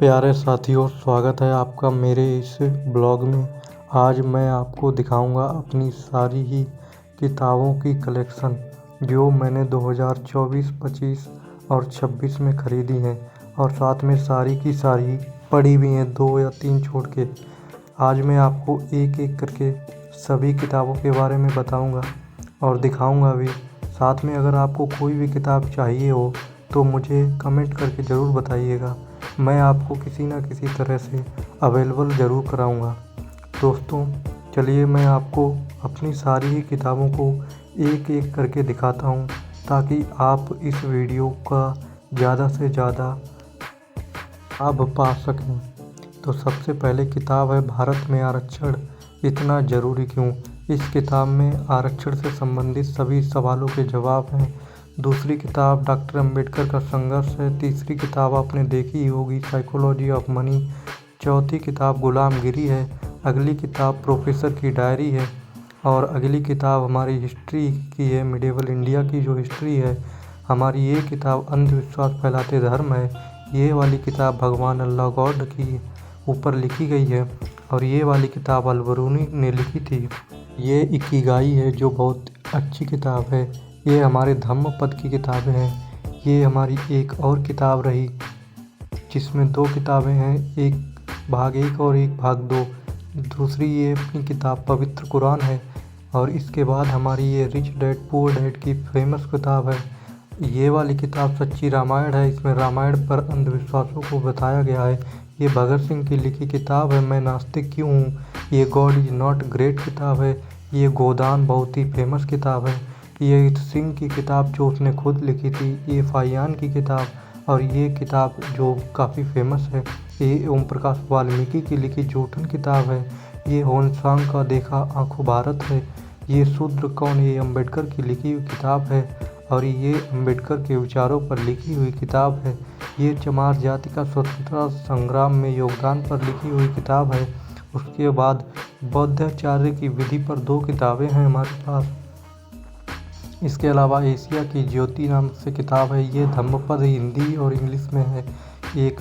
प्यारे साथियों, स्वागत है आपका मेरे इस ब्लॉग में। आज मैं आपको दिखाऊंगा अपनी सारी ही किताबों की कलेक्शन जो मैंने 2024, 25 और 26 में ख़रीदी हैं और साथ में सारी की सारी पड़ी भी हैं, 2 या 3 छोड़ के। आज मैं आपको एक एक करके सभी किताबों के बारे में बताऊंगा और दिखाऊंगा भी। साथ में अगर आपको कोई भी किताब चाहिए हो तो मुझे कमेंट करके ज़रूर बताइएगा, मैं आपको किसी न किसी तरह से अवेलेबल ज़रूर कराऊंगा। दोस्तों चलिए मैं आपको अपनी सारी ही किताबों को एक एक करके दिखाता हूं ताकि आप इस वीडियो का ज़्यादा से ज़्यादा लाभ पा सकें। तो सबसे पहले किताब है भारत में आरक्षण इतना ज़रूरी क्यों। इस किताब में आरक्षण से संबंधित सभी सवालों के जवाब हैं। दूसरी किताब डॉक्टर अंबेडकर का संघर्ष है। तीसरी किताब आपने देखी ही होगी, साइकोलॉजी ऑफ मनी। चौथी किताब गुलामगिरी है। अगली किताब प्रोफेसर की डायरी है और अगली किताब हमारी हिस्ट्री की है, मिडिवल इंडिया की जो हिस्ट्री है हमारी। ये किताब अंधविश्वास फैलाते धर्म है। ये वाली किताब भगवान अल्लाह गॉड की ऊपर लिखी गई है और ये वाली किताब अल-बरूनी ने लिखी थी। ये इकिगाई है जो बहुत अच्छी किताब है। ये हमारे धम्मपद की किताबें हैं। ये हमारी एक और किताब रही जिसमें 2 किताबें हैं, एक भाग 1 और एक भाग 2। दूसरी ये अपनी किताब पवित्र कुरान है और इसके बाद हमारी ये रिच डैड पुअर डैड की फेमस किताब है। ये वाली किताब सच्ची रामायण है। इसमें रामायण पर अंधविश्वासों को बताया गया है। ये भगत सिंह की लिखी किताब है मैं नास्तिक क्यों हूँ। ये गॉड इज़ नॉट ग्रेट किताब है। ये गोदान बहुत ही फेमस किताब है। ये सिंह की किताब जो उसने खुद लिखी थी। ये फाहियान की किताब और ये किताब जो काफ़ी फेमस है ये ओम प्रकाश वाल्मीकि की लिखी जूठन किताब है। ये होनसांग का देखा आंखों भारत है। ये शूद्र कौन, ये अम्बेडकर की लिखी हुई किताब है और ये अम्बेडकर के विचारों पर लिखी हुई किताब है। ये चमार जाति का स्वतंत्रता संग्राम में योगदान पर लिखी हुई किताब है। उसके बाद बौद्धाचार्य की विधि पर 2 किताबें हैं हमारे पास। इसके अलावा एशिया की ज्योति नाम से किताब है। ये धम्मपद हिंदी और इंग्लिश में है। एक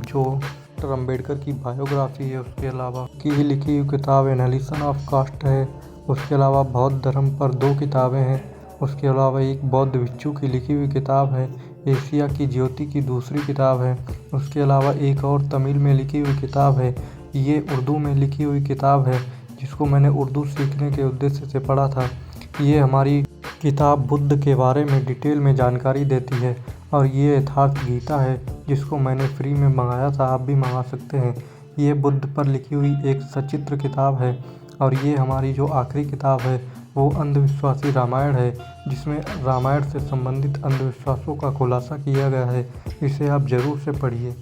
जो डॉक्टर अंबेडकर की बायोग्राफी है। उसके अलावा की लिखी हुई किताब एनालिसिस ऑफ कास्ट है। उसके अलावा बौद्ध धर्म पर 2 किताबें हैं। उसके अलावा एक बौद्ध भिक्षु की लिखी हुई किताब है। एशिया की ज्योति की दूसरी किताब है। उसके अलावा एक और तमिल में लिखी हुई किताब है। ये उर्दू में लिखी हुई किताब है जिसको मैंने उर्दू सीखने के उद्देश्य से पढ़ा था। ये हमारी किताब बुद्ध के बारे में डिटेल में जानकारी देती है और ये यथार्थ गीता है जिसको मैंने फ्री में मंगाया था, आप भी मंगा सकते हैं। ये बुद्ध पर लिखी हुई एक सचित्र किताब है और ये हमारी जो आखिरी किताब है वो अंधविश्वासी रामायण है जिसमें रामायण से संबंधित अंधविश्वासों का खुलासा किया गया है। इसे आप ज़रूर से पढ़िए।